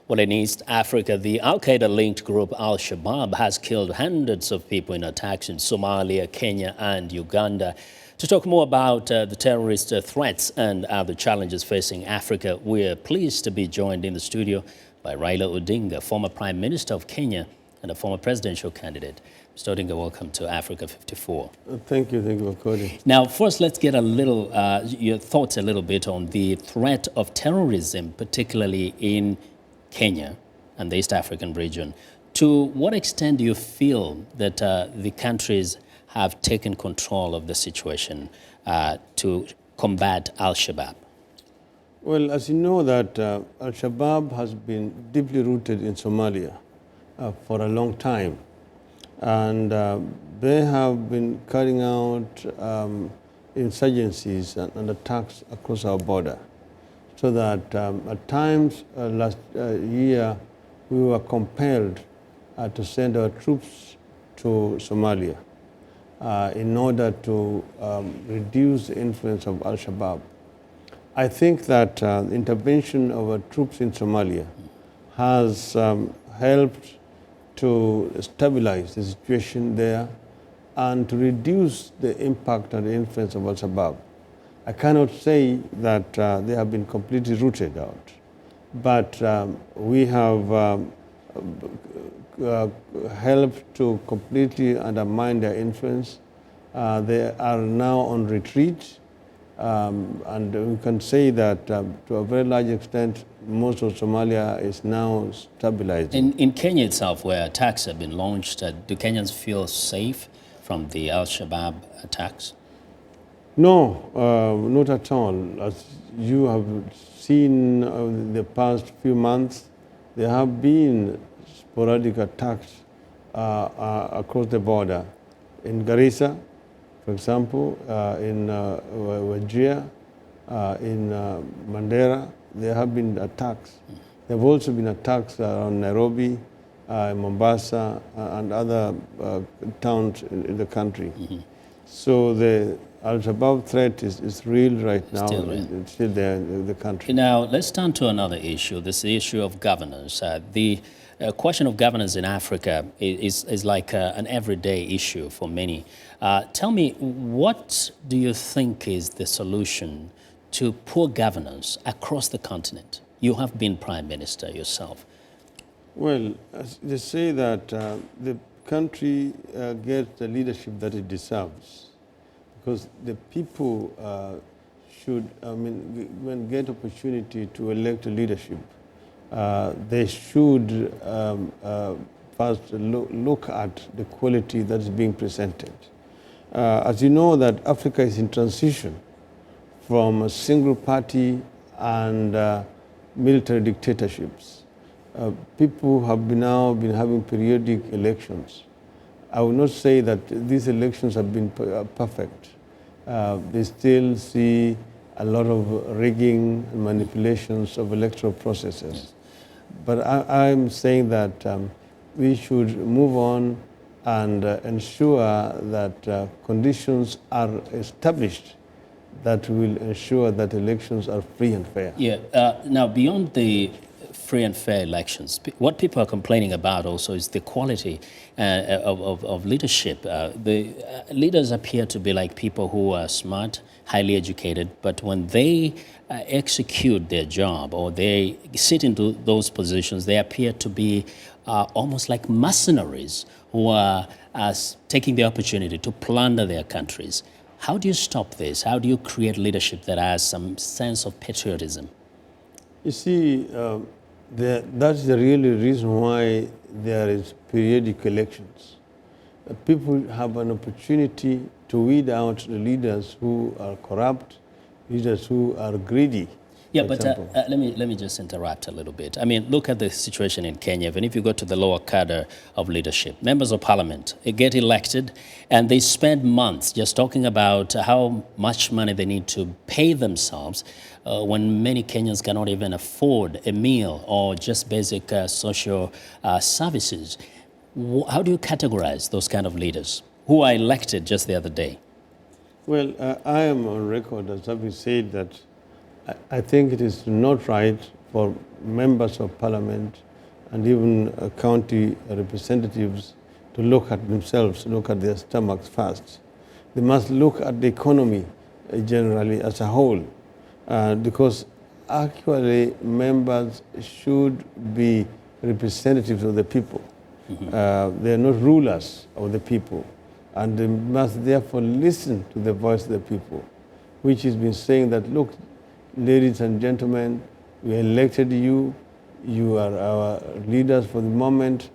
Well, in East Africa, the al-Qaeda-linked group al-Shabab has killed hundreds of people in attacks in Somalia, Kenya, and Uganda. To talk more about the terrorist threats and other challenges facing Africa, we're pleased to be joined in the studio by Raila Odinga, former Prime Minister of Kenya and a former presidential candidate. Mr. Odinga, welcome to Africa 54. Thank you, Makori. Now, first, let's get a little, your thoughts a little bit on the threat of terrorism, particularly in Kenya and the East African region. To what extent do you feel that the countries have taken control of the situation to combat al-Shabab? Well, as you know, that al-Shabab has been deeply rooted in Somalia for a long time. And they have been carrying out insurgencies and attacks across our border. So that at times last year, we were compelled to send our troops to Somalia in order to reduce the influence of al-Shabaab. I think that the intervention of our troops in Somalia has helped to stabilize the situation there and to reduce the impact and the influence of al-Shabaab. I cannot say that they have been completely rooted out, but we have helped to completely undermine their influence. They are now on retreat, and we can say that to a very large extent, most of Somalia is now stabilized. In Kenya itself, where attacks have been launched, do Kenyans feel safe from the al-Shabaab attacks? No, not at all. As you have seen in the past few months, there have been sporadic attacks across the border. In Garissa, for example, in Wajir, in Mandera, there have been attacks. There have also been attacks around Nairobi, Mombasa, and other towns in the country. Mm-hmm. So the al-Shabaab threat is real right now. It's still there in the country. Now, let's turn to another issue, this issue of governance. The question of governance in Africa is like an everyday issue for many. Tell me, what do you think is the solution to poor governance across the continent? You have been Prime Minister yourself. Well, they say that the country gets the leadership that it deserves, because the people should, when get opportunity to elect a leadership, they should first look at the quality that is being presented. As you know, that Africa is in transition from a single party and military dictatorships. People have now been having periodic elections. I would not say that these elections have been perfect. They still see a lot of rigging and manipulations of electoral processes. But I'm saying that we should move on and ensure that conditions are established that will ensure that elections are free and fair. Yeah. Now, beyond the free and fair elections, what people are complaining about also is the quality of leadership. The leaders appear to be like people who are smart, highly educated, but when they execute their job or they sit into those positions, they appear to be almost like mercenaries who are taking the opportunity to plunder their countries. How do you stop this? How do you create leadership that has some sense of patriotism? You see, that's the real reason why there is periodic elections. People have an opportunity to weed out the leaders who are corrupt, leaders who are greedy. Yeah, but let me just interrupt a little bit. I mean, look at the situation in Kenya. Even if you go to the lower cadre of leadership, members of parliament get elected, and they spend months just talking about how much money they need to pay themselves when many Kenyans cannot even afford a meal or just basic social services. How do you categorize those kind of leaders who are elected just the other day? Well, I am on record as having said that I think it is not right for members of parliament and even county representatives to look at themselves, look at their stomachs first. They must look at the economy generally as a whole, because actually members should be representatives of the people. They are not rulers of the people, and they must therefore listen to the voice of the people, which has been saying that, look, ladies and gentlemen, we elected you, you are our leaders for the moment,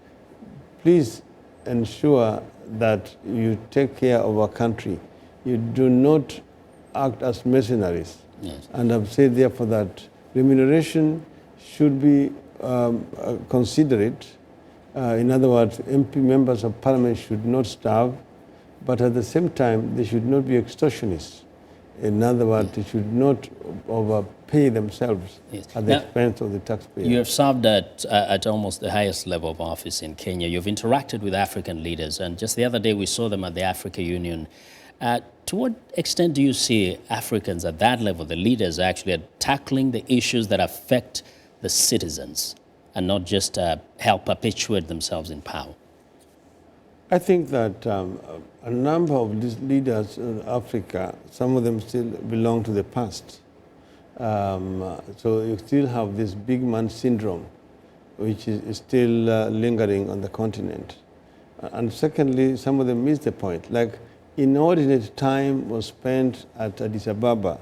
please ensure that you take care of our country. You do not act as mercenaries. Yes. And I've said therefore that remuneration should be considerate. In other words, MP members of parliament should not starve, but at the same time, they should not be extortionists. In other words, they should not overpay themselves at the expense of the taxpayer. You have served at almost the highest level of office in Kenya. You've interacted with African leaders, and just the other day we saw them at the Africa Union. To what extent do you see Africans at that level, the leaders, actually tackling the issues that affect the citizens and not just help perpetuate themselves in power? I think that a number of these leaders in Africa, some of them still belong to the past. So you still have this big man syndrome, which is still lingering on the continent. And secondly, some of them miss the point. Like, inordinate time was spent at Addis Ababa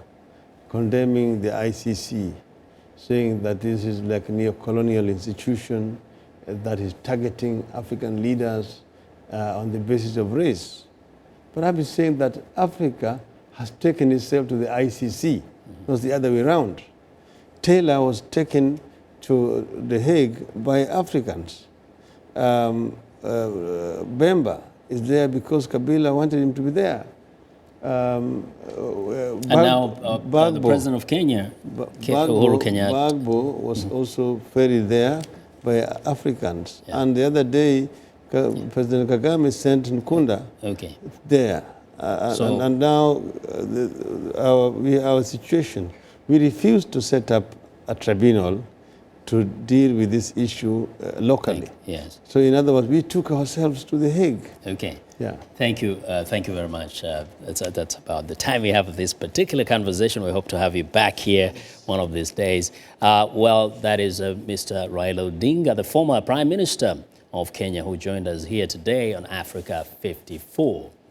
condemning the ICC, saying that this is like a neo-colonial institution that is targeting African leaders on the basis of race. But I've been saying that Africa has taken itself to the ICC, not the other way around. Taylor was taken to The Hague by Africans. Bemba is there because Kabila wanted him to be there. And now the president of Kenya, Uhuru Kenyatta. Bagbo was also ferried there by Africans. Yeah. And the other day, President Kagame sent Nkunda there. And now our situation, we refuse to set up a tribunal to deal with this issue locally. Yes. So in other words, we took ourselves to The Hague. Okay. Yeah. Thank you very much. That's about the time we have of this particular conversation. We hope to have you back here one of these days. Well, that is Mr. Raila Odinga, the former Prime Minister of Kenya, who joined us here today on Africa 54.